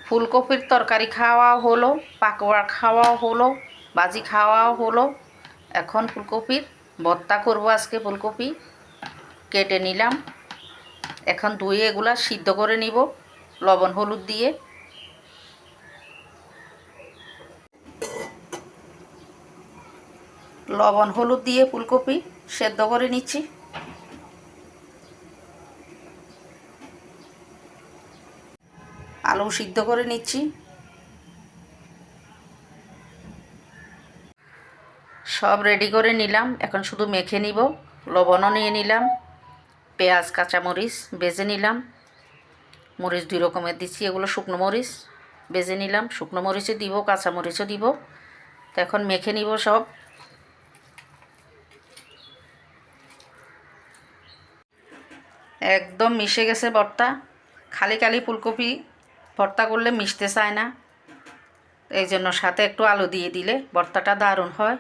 ফুলকপির তরকারি খাওয়াও হলো, পাকোড়া খাওয়াও হলো, ভাজি খাওয়াও হলো। এখন ফুলকপির ভর্তা করব। আজকে ফুলকপি কেটে নিলাম, এখন ধুয়ে এগুলা সিদ্ধ করে নিব লবণ হলুদ দিয়ে। লবণ হলুদ দিয়ে ফুলকপি সেদ্ধ করে নিচ্ছি। আলু সিদ্ধ করে নিচ্ছি। সব রেডি করে নিলাম, এখন শুধু মেখে নিব। লবণও নিয়ে নিলাম, পেঁয়াজ কাঁচামরিচ বেজে নিলাম, মরিচ 2 রকমের দিচ্ছি, এগুলো শুকনো মরিচ বেজে নিলাম, শুকনো মরিচও দিব কাঁচামরিচও দিব। তো এখন মেখে নিব সব। একদম মিশে গেছে ভর্তা। খালি খালি ফুলকপি ভর্তা করলে মিশতে চায় না, এই জন্য সাথে একটু আলু দিয়ে দিলে ভর্তাটা দারুণ হয়।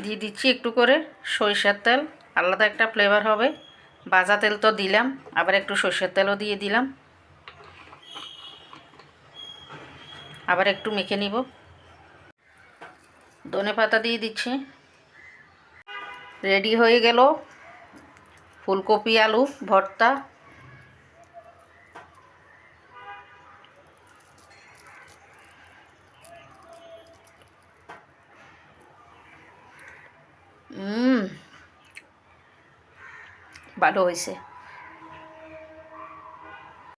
দিয়ে দিচ্ছি একটু করে সরিষার তেল, আলাদা একটা ফ্লেভার হবে। ভাজা তেল তো দিলাম, আবার একটু সরিষার তেলও দিয়ে দিলাম। আবার একটু মেখে নিব। ধনেপাতা দিয়ে দিচ্ছি। রেডি হয়ে গেল ফুলকপি আলু ভর্তা। ভালো হয়েছে।